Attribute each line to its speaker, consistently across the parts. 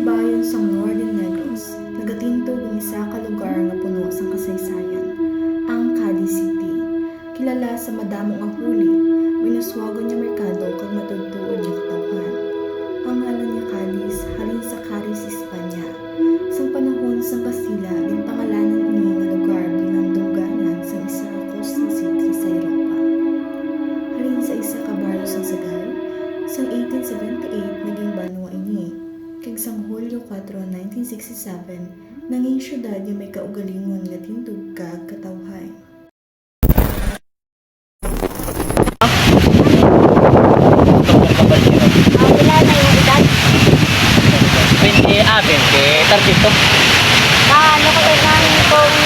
Speaker 1: bayon sang Northern Negros, nagatintog ang isa ka lugar nga puno sang kasaysayan, ang Cadiz City. Kilala sa madamong ang huli, may naswagon niya merkado kag matudtuod niya katawhan. Ang ngalan niya Cadiz halin sa Caris, Espanya. Sang panahon sang Kastila, din pangalanan ni nga lugar bilang duganan sa isa ka coastal city sa Europa. Halin sa isa ka baryo sang Sagal, sang 1878 naging banwa ini. Kag sang Hulyo 4, 1967, nanging syudad nga may kaugalingon nga tindog kag katawhay.
Speaker 2: Wala na yung edad.
Speaker 3: 20, 32.
Speaker 2: Ano ko lang kung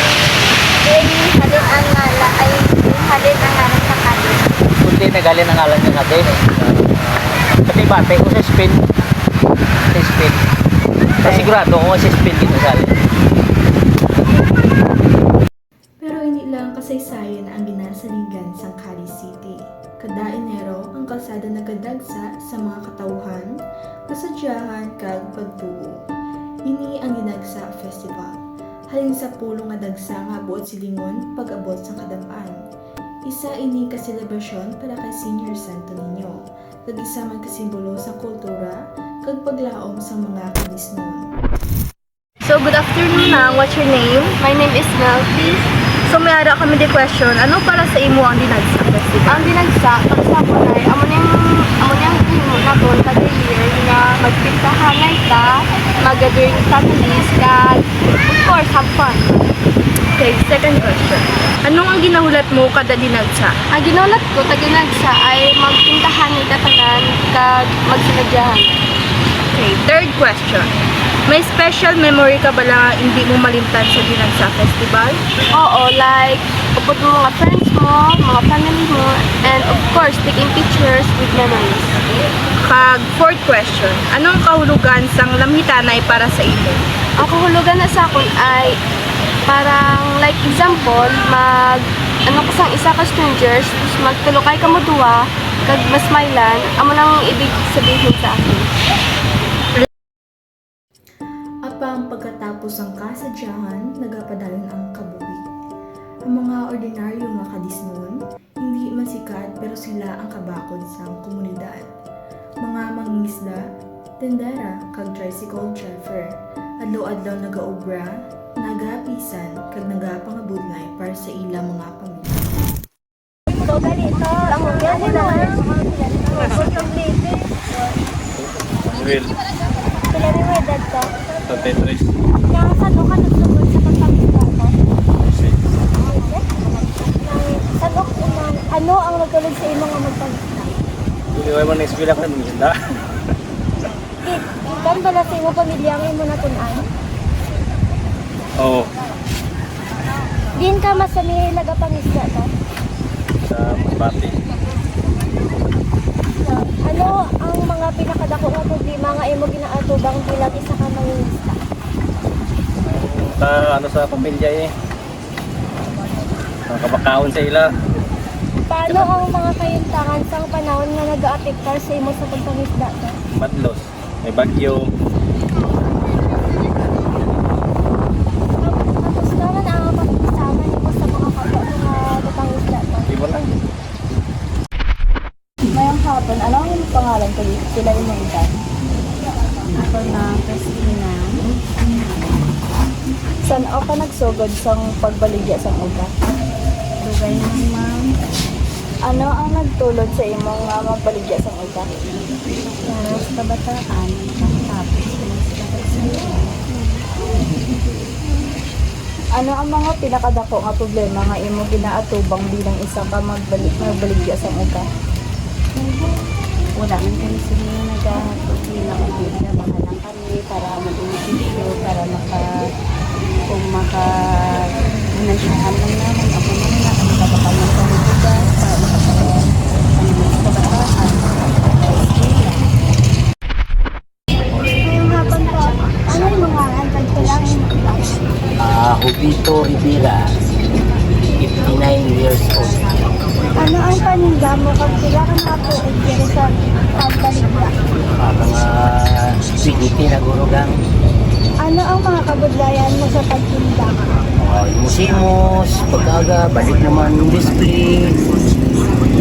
Speaker 2: halin ang ngala ay halin ang ngalan sa Cadiz.
Speaker 3: Kundi nagalin ang ngalan niya natin. Pati bate ko sa Spain. Sa Spain. Sa sigurado ko sa Spain dito sali.
Speaker 1: Pero hindi lang kasaysayan ang ginasaligan sa Cadiz City. Kada Enero, ang kalsada nagadagsa sa mga katawhan, kasadyahan kag pagtuo. Ini ang Ginagsa Festival. Halin sa pulong nga dagsa nga buot silingon pag-abot sa kadam-an. Isa ini ka selebrasyon para kay Senior Santo Niño. Kag isa man kasimbolo sa kultura kag paglaom sa mga kadisnon.
Speaker 2: So, good afternoon na. What's your name? My name is Melty. So, may ara kami the question, ano para sa imo ang Dinagsa Festival? Ang Dinagsa, para sa ako ay, amo niyang himo na to, kada year, na magpintahan na ita, mag-gather yung families, kag, of course, have fun. Okay, second question. Anong ang ginahulat mo kada Dinagsa? Ang ginahulat ko, kada Dinagsa, ay magpintahan ita tanan, kag magsinadyahan. Okay, third question. May special memory ka ba lang hindi mo malimtan sa Dinagsa Festival? Oo, like upod mo mga friends mo, mga family mo, and of course, taking pictures with memories. Pag fourth question, anong kahulugan sang lamhitanay para sa imo? Ang kahulugan na sa akon ay parang like example, ano ka sang isa ka strangers, magtulokay ka mo duwa, kag masmailan, amo nang ibig sabihin sa akin.
Speaker 1: Apang pagkatapos ang kasadyahan, nagapadalon ang kabuhi. Ang mga ordinaryo nga kadisnon, hindi man sikat pero sila ang kabakod sa komunidad. Mga mangingisda, tendera, kag tricycle driver, adlaw-adlaw nagaobra, nagapisan, kag nagapangabudlay para sa ilang mga pamilya.
Speaker 2: So, ganito, ang mga
Speaker 3: Will,
Speaker 2: Pila rin mo edad ko?
Speaker 3: 33.
Speaker 2: Yang saan ka nagsugod sa pagpapita ko? Saan ano ang nagtulog sa imo nga magpagpita?
Speaker 3: Hindi ko naman na-eskwila ka ng isda.
Speaker 2: Ikan bala sa imo pamilya ang imo natunan?
Speaker 3: Oo.
Speaker 2: Din ka masamiri nagapangisda to?
Speaker 3: Sa Masbate.
Speaker 2: So, ano ang mga pinakadako nga problema nga imo ginaatubang bilang isa ka mangingisda?
Speaker 3: Sa pamilya eh. Nakabakaon sa ila.
Speaker 2: Paano ang mga kayuntangan sa panahon nga nag-aapektar sa imo sa pagpangisda to?
Speaker 3: Madlos. May bagyo.
Speaker 2: Tapos naman ang pagkasama nimo sa mga kapwa nga nagpangisda to?
Speaker 3: Di mo lang.
Speaker 2: Ngayong hapon, ano ang iyong pangalan ko sila yung mga edad?
Speaker 4: Ako na Christina.
Speaker 2: Saan ako ka nagsugod sa pagbaligya sa uga?
Speaker 4: Dugay na ma'am.
Speaker 2: Ano ang nagtulod sa imong magbaligya sa uga?
Speaker 4: Para sa kabataan. Tapos
Speaker 2: Ano ang mga pinakadako nga problema nga imo ginaatubang bilang isa ka magbaligya sa uga?
Speaker 4: wala man kami sila naghahatod. Hindi na mahalang kami para mag-unisisyo, para kung maka-unasyahan lang namin. Ako naman na kami kapakal ng pamitugas para makapagod sa kabataan.
Speaker 2: Ngayong hapon po, ano yung mga antag ko lang yung
Speaker 3: Jubito Rivera. 50 29 years old.
Speaker 2: Ano ang paninda mo kung sila ka nakatuig diri sa pagbaligya?
Speaker 3: Mga sigiti na gurugang.
Speaker 2: Ano ang mga kabudlayan mo sa pagtinda?
Speaker 3: Musimos, pag-aga, balik naman yung display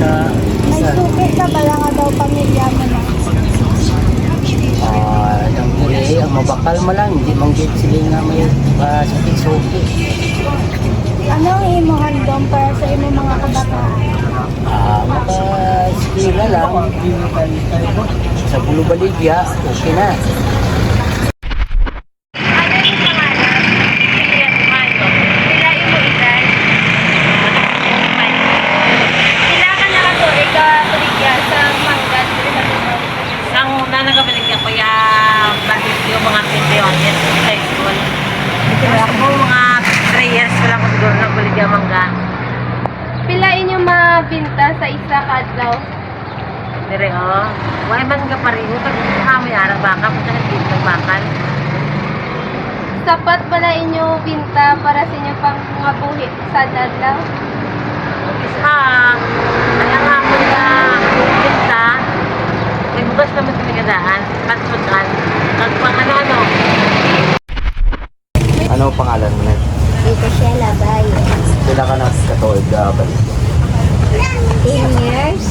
Speaker 3: na
Speaker 2: May
Speaker 3: isa.
Speaker 2: suki ka pala nga daw pamilya mo na.
Speaker 3: Ang huli, ang mabakal mo lang, hindi manggit sila nga may suki-suki.
Speaker 2: Ano ang imo handom para sa imo mga kabataan?
Speaker 3: Makaskila lang, sa Pulo Baligya, okay na.
Speaker 2: Ano yung pangalan? Sila imo edad? Sila ka nakatuig ka tuligya sa Mangan diri sa Tumaw.
Speaker 5: Sang una nagabalik ako ya bakit yung mga 21 years sa high school. Ako mga 3 years ko lang ako siguro nagbalik yung mangga.
Speaker 2: Pila inyo mabinta sa isa kadlaw?
Speaker 5: Dire why man ka pa rin pag kami arang baka kung saan dito nagbakan.
Speaker 2: Sapat ba na inyo binta para sa inyo pang mga buhi sa adlaw?
Speaker 5: Isa, ay ang hapon na kita, may bukas naman sa nagadaan, patsutan, at pang ano-ano.
Speaker 3: Ano ang pangalan mo na?
Speaker 4: Dito siya labay.
Speaker 3: Sila ka na katuig ka Baligya.
Speaker 4: 10 years.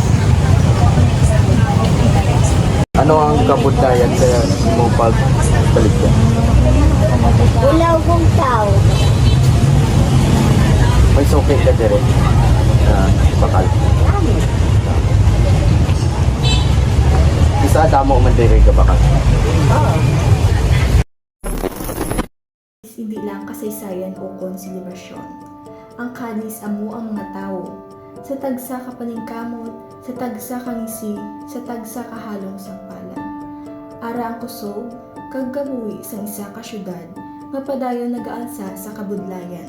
Speaker 3: Ano ang kabudayan sa mo pagbaligya?
Speaker 4: Ulaw kong tao.
Speaker 3: May suki ka dire na bakal. Isa damo man dire ka bakal.
Speaker 1: Hindi lang kasaysayan o konsilibasyon. Ang kadis amo ang mga tao. Sa tagsa ka paningkamot, sa tagsa ka ngisi, sa tagsa ka halong sampalan. Ara ang kusog, kaggabuhi sa isa ka syudad, mapadayon nagaansa sa kabudlayan.